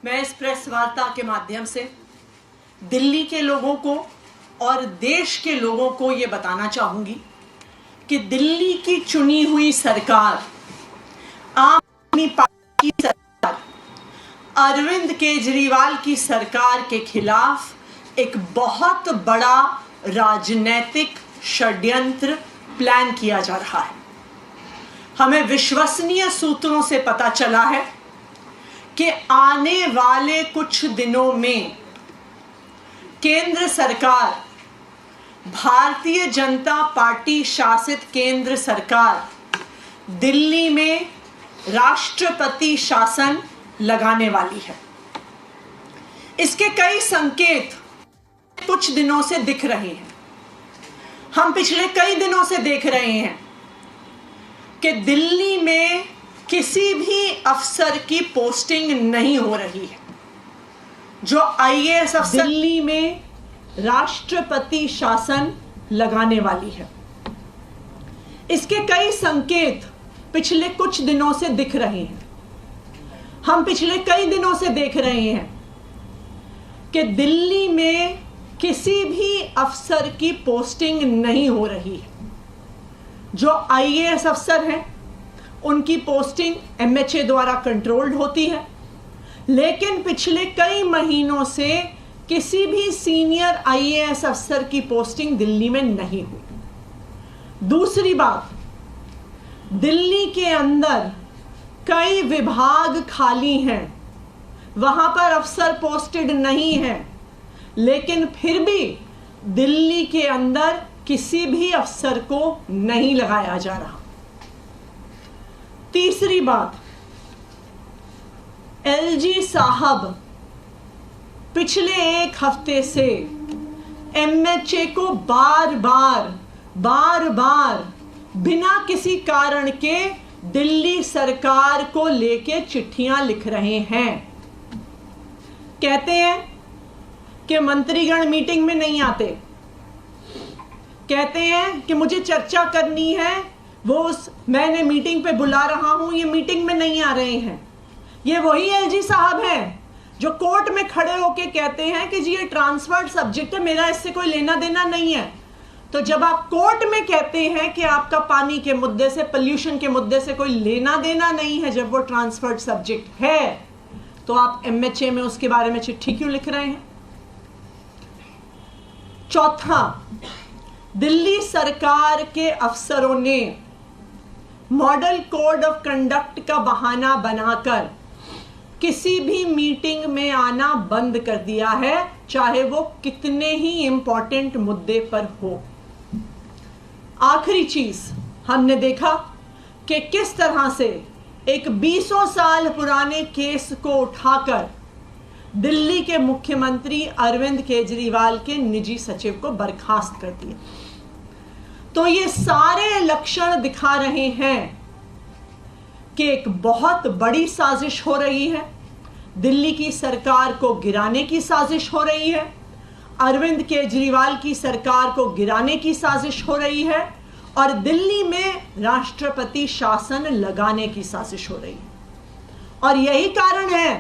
मैं इस प्रेस वार्ता के माध्यम से दिल्ली के लोगों को और देश के लोगों को ये बताना चाहूँगी कि दिल्ली की चुनी हुई सरकार, आम आदमी पार्टी की सरकार, अरविंद केजरीवाल की सरकार के खिलाफ एक बहुत बड़ा राजनीतिक षड्यंत्र प्लान किया जा रहा है। हमें विश्वसनीय सूत्रों से पता चला है कि आने वाले कुछ दिनों में केंद्र सरकार, भारतीय जनता पार्टी शासित केंद्र सरकार दिल्ली में राष्ट्रपति शासन लगाने वाली है। इसके कई संकेत कुछ दिनों से दिख रहे हैं। हम पिछले कई दिनों से देख रहे हैं कि दिल्ली में किसी भी अफसर की पोस्टिंग नहीं हो रही है। जो आईएएस अफसर दिल्ली में राष्ट्रपति शासन लगाने वाली है, इसके कई संकेत पिछले कुछ दिनों से दिख रहे हैं। हम पिछले कई दिनों से देख रहे हैं कि दिल्ली में किसी भी अफसर की पोस्टिंग नहीं हो रही है। जो आईएएस अफसर हैं उनकी पोस्टिंग एमएचए द्वारा कंट्रोल्ड होती है, लेकिन पिछले कई महीनों से किसी भी सीनियर आईएएस अफसर की पोस्टिंग दिल्ली में नहीं हुई। दूसरी बात, दिल्ली के अंदर कई विभाग खाली हैं, वहां पर अफसर पोस्टेड नहीं है, लेकिन फिर भी दिल्ली के अंदर किसी भी अफसर को नहीं लगाया जा रहा। तीसरी बात, एलजी साहब पिछले एक हफ्ते से एमएचए को बार बार बिना किसी कारण के दिल्ली सरकार को लेके चिट्ठियां लिख रहे हैं। कहते हैं कि मंत्रीगण मीटिंग में नहीं आते, कहते हैं कि मुझे चर्चा करनी है, मैंने मीटिंग पे बुला रहा हूं, ये मीटिंग में नहीं आ रहे हैं। ये वही एलजी साहब हैं जो कोर्ट में खड़े होके कहते हैं कि जी ये ट्रांसफर्ड सब्जेक्ट है, मेरा इससे कोई लेना देना नहीं है। तो जब आप कोर्ट में कहते हैं कि आपका पानी के मुद्दे से, पोल्यूशन के मुद्दे से कोई लेना देना नहीं है, जब वो ट्रांसफर्ड सब्जेक्ट है, तो आप एमएचए में उसके बारे में चिट्ठी क्यों लिख रहे हैं? चौथा, दिल्ली सरकार के अफसरों ने मॉडल कोड ऑफ कंडक्ट का बहाना बनाकर किसी भी मीटिंग में आना बंद कर दिया है, चाहे वो कितने ही इंपॉर्टेंट मुद्दे पर हो। आखिरी चीज, हमने देखा कि किस तरह से एक 20 साल पुराने केस को उठाकर दिल्ली के मुख्यमंत्री अरविंद केजरीवाल के निजी सचिव को बर्खास्त कर दिया। तो ये सारे लक्षण दिखा रहे हैं कि एक बहुत बड़ी साजिश हो रही है, दिल्ली की सरकार को गिराने की साजिश हो रही है, अरविंद केजरीवाल की सरकार को गिराने की साजिश हो रही है, और दिल्ली में राष्ट्रपति शासन लगाने की साजिश हो रही है। और यही कारण है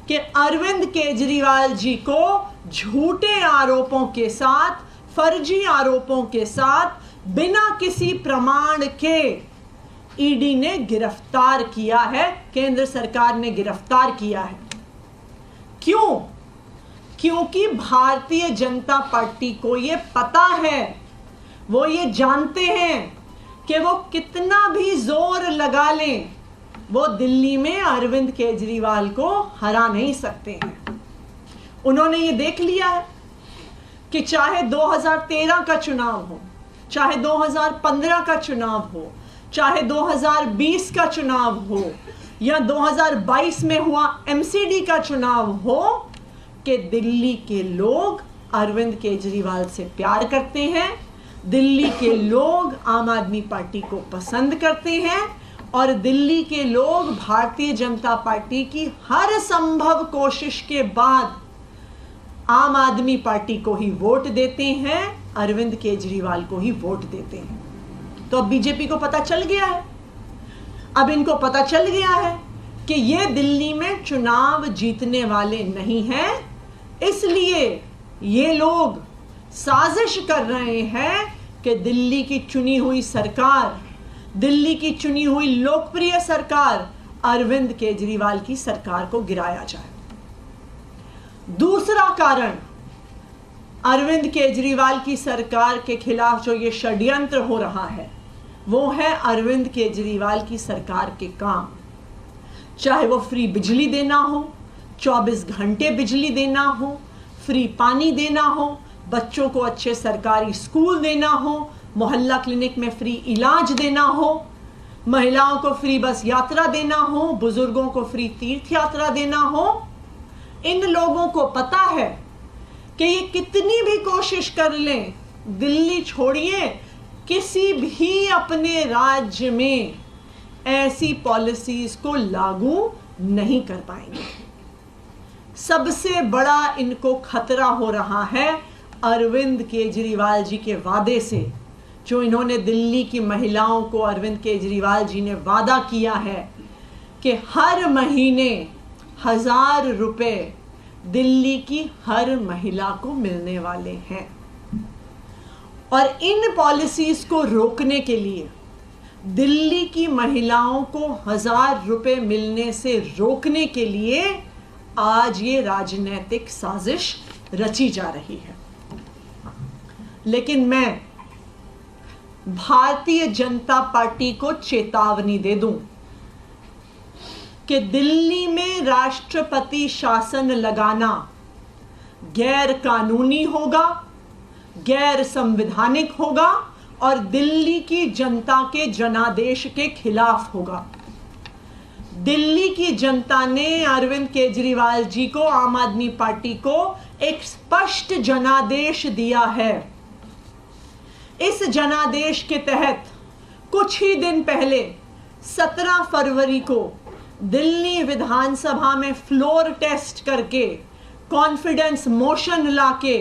कि अरविंद केजरीवाल जी को झूठे आरोपों के साथ, फर्जी आरोपों के साथ, बिना किसी प्रमाण के ईडी ने गिरफ्तार किया है, केंद्र सरकार ने गिरफ्तार किया है। क्यों? क्योंकि भारतीय जनता पार्टी को ये पता है, वो ये जानते हैं कि वो कितना भी जोर लगा लें, वो दिल्ली में अरविंद केजरीवाल को हरा नहीं सकते हैं। उन्होंने ये देख लिया है कि चाहे 2013 का चुनाव हो, चाहे 2015 का चुनाव हो, चाहे 2020 का चुनाव हो, या 2022 में हुआ एमसीडी का चुनाव हो, कि दिल्ली के लोग अरविंद केजरीवाल से प्यार करते हैं, दिल्ली के लोग आम आदमी पार्टी को पसंद करते हैं, और दिल्ली के लोग भारतीय जनता पार्टी की हर संभव कोशिश के बाद आम आदमी पार्टी को ही वोट देते हैं, अरविंद केजरीवाल को ही वोट देते हैं। तो अब बीजेपी को पता चल गया है, अब इनको पता चल गया है कि ये दिल्ली में चुनाव जीतने वाले नहीं हैं, इसलिए ये लोग साजिश कर रहे हैं कि दिल्ली की चुनी हुई सरकार, दिल्ली की चुनी हुई लोकप्रिय सरकार अरविंद केजरीवाल की सरकार को गिराया जाए। दूसरा कारण, अरविंद केजरीवाल की सरकार के खिलाफ जो ये षड्यंत्र हो रहा है वो है अरविंद केजरीवाल की सरकार के काम। चाहे वो फ्री बिजली देना हो, 24 घंटे बिजली देना हो, फ्री पानी देना हो, बच्चों को अच्छे सरकारी स्कूल देना हो, मोहल्ला क्लिनिक में फ्री इलाज देना हो, महिलाओं को फ्री बस यात्रा देना हो, बुजुर्गों को फ्री तीर्थ यात्रा देना हो। इन लोगों को पता है कि ये कितनी भी कोशिश कर लें, दिल्ली छोड़िए, किसी भी अपने राज्य में ऐसी पॉलिसीज को लागू नहीं कर पाएंगे। सबसे बड़ा इनको खतरा हो रहा है अरविंद केजरीवाल जी के वादे से, जो इन्होंने दिल्ली की महिलाओं को, अरविंद केजरीवाल जी ने वादा किया है कि हर महीने 1000 रुपए दिल्ली की हर महिला को मिलने वाले हैं। और इन पॉलिसीज को रोकने के लिए, दिल्ली की महिलाओं को 1000 रुपए मिलने से रोकने के लिए आज ये राजनीतिक साजिश रची जा रही है। लेकिन मैं भारतीय जनता पार्टी को चेतावनी दे दूं कि दिल्ली में राष्ट्रपति शासन लगाना गैर कानूनी होगा, गैर संवैधानिक होगा और दिल्ली की जनता के जनादेश के खिलाफ होगा। दिल्ली की जनता ने अरविंद केजरीवाल जी को, आम आदमी पार्टी को एक स्पष्ट जनादेश दिया है। इस जनादेश के तहत कुछ ही दिन पहले 17 फरवरी को दिल्ली विधानसभा में फ्लोर टेस्ट करके, कॉन्फिडेंस मोशन लाके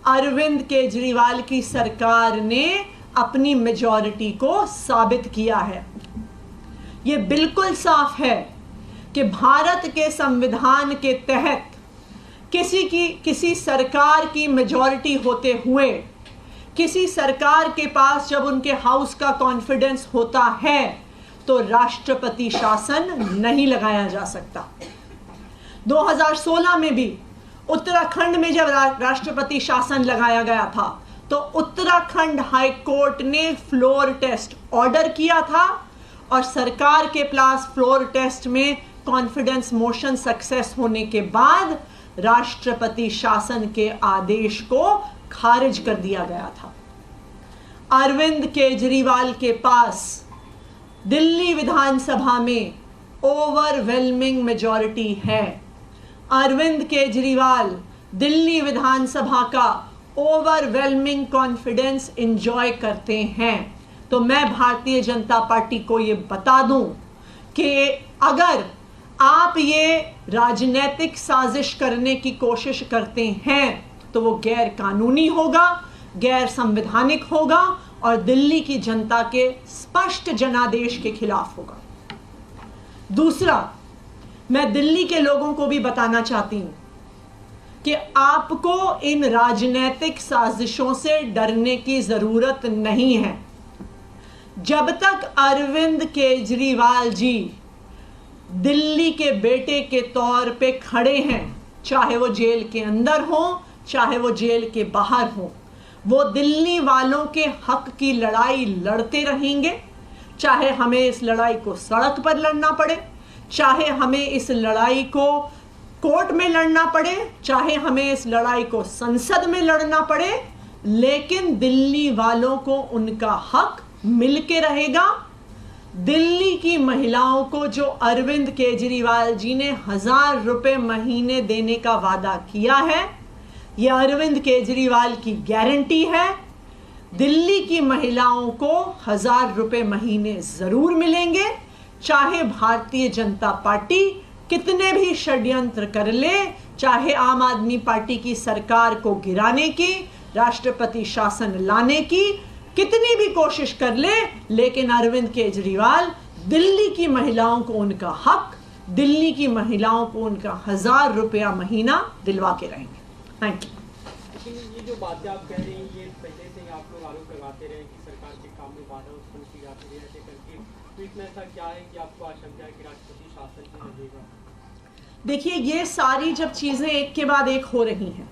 अरविंद केजरीवाल की सरकार ने अपनी मेजॉरिटी को साबित किया है। ये बिल्कुल साफ है कि भारत के संविधान के तहत किसी सरकार की मेजॉरिटी होते हुए, किसी सरकार के पास जब उनके हाउस का कॉन्फिडेंस होता है तो राष्ट्रपति शासन नहीं लगाया जा सकता। 2016 में भी उत्तराखंड में जब राष्ट्रपति शासन लगाया गया था तो उत्तराखंड हाई कोर्ट ने फ्लोर टेस्ट ऑर्डर किया था और सरकार के पास फ्लोर टेस्ट में कॉन्फिडेंस मोशन सक्सेस होने के बाद राष्ट्रपति शासन के आदेश को खारिज कर दिया गया था। अरविंद केजरीवाल के पास दिल्ली विधानसभा में ओवरवेलमिंग मेजॉरिटी है। अरविंद केजरीवाल दिल्ली विधानसभा का ओवरवेलमिंग कॉन्फिडेंस एंजॉय करते हैं। तो मैं भारतीय जनता पार्टी को ये बता दूं कि अगर आप ये राजनीतिक साजिश करने की कोशिश करते हैं तो वो गैर कानूनी होगा, गैर संवैधानिक होगा और दिल्ली की जनता के स्पष्ट जनादेश के खिलाफ होगा। दूसरा, मैं दिल्ली के लोगों को भी बताना चाहती हूं कि आपको इन राजनीतिक साजिशों से डरने की जरूरत नहीं है। जब तक अरविंद केजरीवाल जी दिल्ली के बेटे के तौर पे खड़े हैं, चाहे वो जेल के अंदर हो, चाहे वो जेल के बाहर हो, वो दिल्ली वालों के हक की लड़ाई लड़ते रहेंगे। चाहे हमें इस लड़ाई को सड़क पर लड़ना पड़े, चाहे हमें इस लड़ाई को कोर्ट में लड़ना पड़े, चाहे हमें इस लड़ाई को संसद में लड़ना पड़े, लेकिन दिल्ली वालों को उनका हक मिलके रहेगा। दिल्ली की महिलाओं को जो अरविंद केजरीवाल जी ने 1000 रुपए महीने देने का वादा किया है, यह अरविंद केजरीवाल की गारंटी है। दिल्ली की महिलाओं को 1000 रुपए महीने जरूर मिलेंगे, चाहे भारतीय जनता पार्टी कितने भी षड्यंत्र कर ले, चाहे आम आदमी पार्टी की सरकार को गिराने की, राष्ट्रपति शासन लाने की कितनी भी कोशिश कर ले, लेकिन अरविंद केजरीवाल दिल्ली की महिलाओं को उनका हक दिल्ली की महिलाओं को उनका 1000 रुपया महीना दिलवा के रहेंगे। Thank you. लेकिन ये जो बातें आप कह रही हैं, ये पहले से ही आप लोग आरोप लगाते रहे कि सरकार के काम में बाधा उत्पन्न की जाती है ऐसे करके, तो इसमें ऐसा क्या है कि आपको आशंका है कि राष्ट्रपति शासन भी लगेगा? देखिए, ये सारी जब चीजें एक के बाद एक हो रही हैं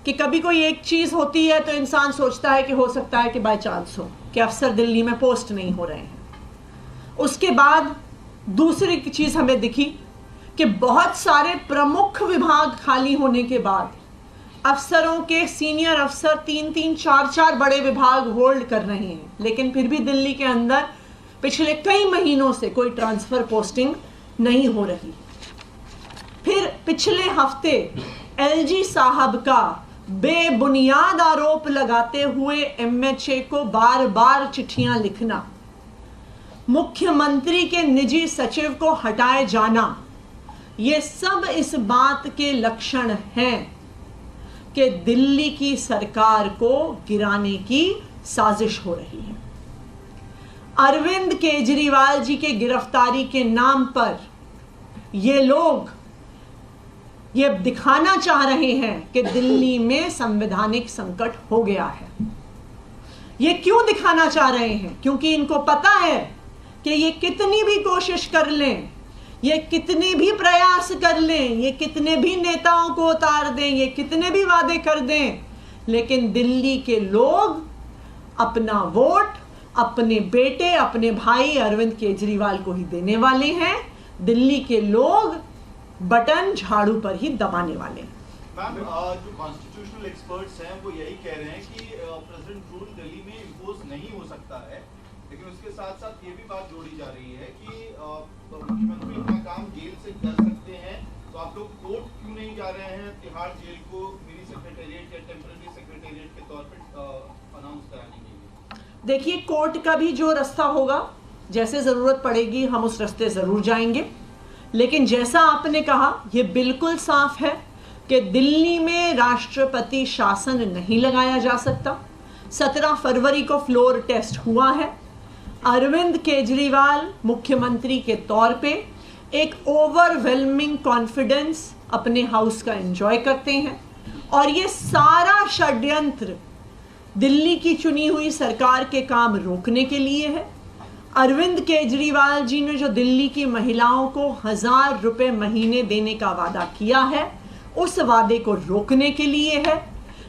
कि कभी कोई एक चीज होती है तो इंसान सोचता है कि हो सकता है कि बाय चांस हो कि अफसर दिल्ली में पोस्ट नहीं हो रहे हैं। उसके बाद दूसरी चीज हमें दिखी कि बहुत सारे प्रमुख विभाग खाली होने के बाद अफसरों के सीनियर अफसर 3-3, 4-4 बड़े विभाग होल्ड कर रहे हैं, लेकिन फिर भी दिल्ली के अंदर पिछले कई महीनों से कोई ट्रांसफर पोस्टिंग नहीं हो रही। फिर पिछले हफ्ते एलजी साहब का बेबुनियाद आरोप लगाते हुए एमएचए को बार बार चिट्ठियां लिखना, मुख्यमंत्री के निजी सचिव को हटाए जाना, ये सब इस बात के लक्षण हैं कि दिल्ली की सरकार को गिराने की साजिश हो रही है। अरविंद केजरीवाल जी के गिरफ्तारी के नाम पर ये लोग ये दिखाना चाह रहे हैं कि दिल्ली में संवैधानिक संकट हो गया है। ये क्यों दिखाना चाह रहे हैं? क्योंकि इनको पता है कि ये कितनी भी कोशिश कर लें, ये कितने भी प्रयास कर लें, ये कितने भी नेताओं को उतार दें, ये कितने भी वादे कर दें, लेकिन दिल्ली के लोग अपना वोट अपने बेटे, अपने भाई अरविंद केजरीवाल को ही देने वाले हैं। दिल्ली के लोग बटन झाड़ू पर ही दबाने वाले हैं। मैम, जो कॉन्स्टिट्यूशनल एक्सपर्ट्स हैं वो यही कह रहे हैं कि प्रेसिडेंट रूल दिल्ली में इम्पोज नहीं हो सकता है, लेकिन उसके साथ साथ ये भी बात जोड़ी जा रही है कि मुख्यमंत्री अपना काम जेल से कर सकते हैं, तो आप लोग कोर्ट क्यों नहीं जा रहे हैं तिहाड़ जेल को मिनी सेक्रेटेरिएट या टेम्पररी सेक्रेटेरिएट के तौर पर अनाउंस कराने के लिए? देखिए, कोर्ट का भी जो रास्ता होगा, जैसे जरूरत पड़ेगी हम उस रास्ते जरूर जाएंगे, लेकिन जैसा आपने कहा ये बिल्कुल साफ है कि दिल्ली में राष्ट्रपति शासन नहीं लगाया जा सकता। 17 फरवरी को फ्लोर टेस्ट हुआ है। अरविंद केजरीवाल मुख्यमंत्री के तौर पे एक ओवरवेलमिंग कॉन्फिडेंस अपने हाउस का एंजॉय करते हैं और ये सारा षड्यंत्र दिल्ली की चुनी हुई सरकार के काम रोकने के लिए है। अरविंद केजरीवाल जी ने जो दिल्ली की महिलाओं को 1000 रुपए महीने देने का वादा किया है, उस वादे को रोकने के लिए है।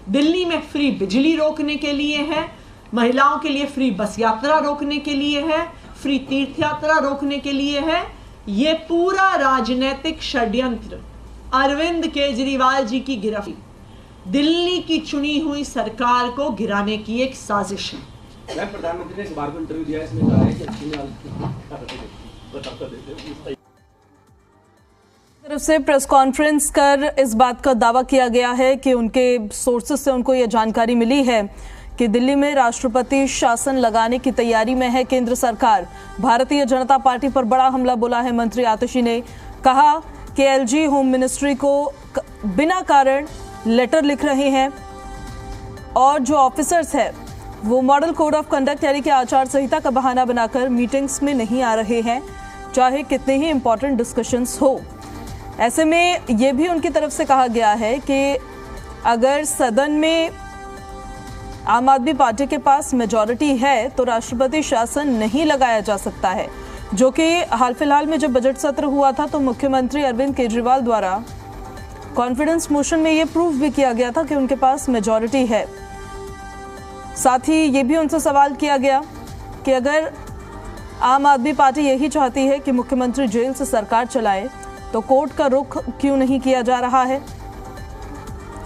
दिल्ली में फ्री बिजली रोकने के लिए है, महिलाओं के लिए फ्री बस यात्रा रोकने के लिए है, फ्री तीर्थ यात्रा रोकने के लिए है। ये पूरा राजनीतिक षड्यंत्र अरविंद केजरीवाल जी की गिरफ्तारी दिल्ली की चुनी हुई सरकार को गिराने की एक साजिश है। प्रधानमंत्री ने इस बार को इंटरव्यू दिया, इसमें कहा है कि तरफ से प्रेस कॉन्फ्रेंस कर इस बात का दावा किया गया है कि उनके सोर्सेज से उनको यह जानकारी मिली है कि दिल्ली में राष्ट्रपति शासन लगाने की तैयारी में है केंद्र सरकार। भारतीय जनता पार्टी पर बड़ा हमला बोला है मंत्री आतिशी ने। कहा कि एलजी होम मिनिस्ट्री को बिना कारण लेटर लिख रहे हैं और जो ऑफिसर्स हैं वो मॉडल कोड ऑफ कंडक्ट यानी कि आचार संहिता का बहाना बनाकर मीटिंग्स में नहीं आ रहे हैं, चाहे कितने ही इंपॉर्टेंट डिस्कशंस हो। ऐसे में ये भी उनकी तरफ से कहा गया है कि अगर सदन में आम आदमी पार्टी के पास मेजॉरिटी है तो राष्ट्रपति शासन नहीं लगाया जा सकता है, जो कि हाल फिलहाल में जब बजट सत्र हुआ था तो मुख्यमंत्री अरविंद केजरीवाल द्वारा कॉन्फिडेंस मोशन में ये प्रूव भी किया गया था कि उनके पास मेजॉरिटी है। साथ ही ये भी उनसे सवाल किया गया कि अगर आम आदमी पार्टी यही चाहती है कि मुख्यमंत्री जेल से सरकार चलाए तो कोर्ट का रुख क्यों नहीं किया जा रहा है।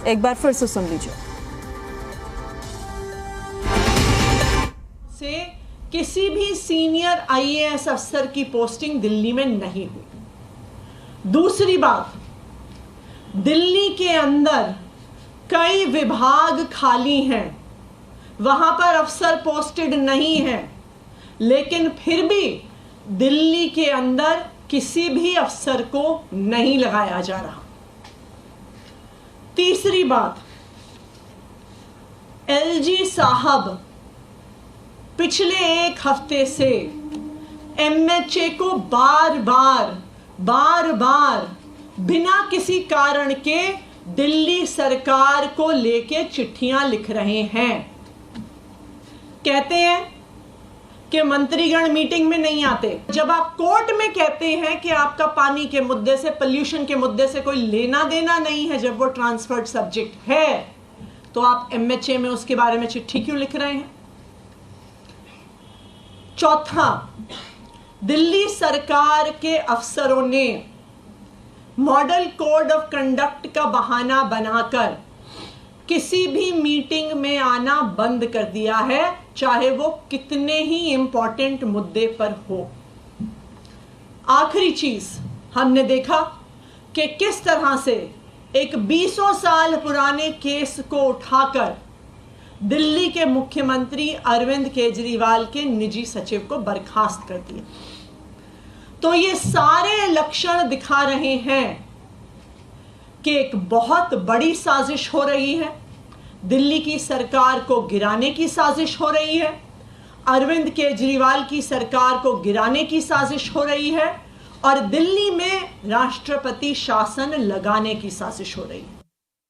एक बार फिर से सुन लीजिए। से किसी भी सीनियर आईएएस अफसर की पोस्टिंग दिल्ली में नहीं हुई। दूसरी बात, दिल्ली के अंदर कई विभाग खाली हैं, वहां पर अफसर पोस्टेड नहीं है, लेकिन फिर भी दिल्ली के अंदर किसी भी अफसर को नहीं लगाया जा रहा। तीसरी बात, एलजी साहब पिछले एक हफ्ते से एमएचए को बार बार बिना किसी कारण के दिल्ली सरकार को लेके चिट्ठियां लिख रहे हैं। कहते हैं कि मंत्रीगण मीटिंग में नहीं आते। जब आप कोर्ट में कहते हैं कि आपका पानी के मुद्दे से, पोल्यूशन के मुद्दे से कोई लेना देना नहीं है, जब वो ट्रांसफर्ड सब्जेक्ट है, तो आप एमएचए में उसके बारे में चिट्ठी क्यों लिख रहे हैं? चौथा, दिल्ली सरकार के अफसरों ने मॉडल कोड ऑफ कंडक्ट का बहाना बनाकर किसी भी मीटिंग में आना बंद कर दिया है, चाहे वो कितने ही इंपॉर्टेंट मुद्दे पर हो। आखिरी चीज, हमने देखा कि किस तरह से एक 20 साल पुराने केस को उठाकर दिल्ली के मुख्यमंत्री अरविंद केजरीवाल के निजी सचिव को बर्खास्त कर दिया। तो ये सारे लक्षण दिखा रहे हैं कि एक बहुत बड़ी साजिश हो रही है, दिल्ली की सरकार को गिराने की साजिश हो रही है, अरविंद केजरीवाल की सरकार को गिराने की साजिश हो रही है और दिल्ली में राष्ट्रपति शासन लगाने की साजिश हो रही है।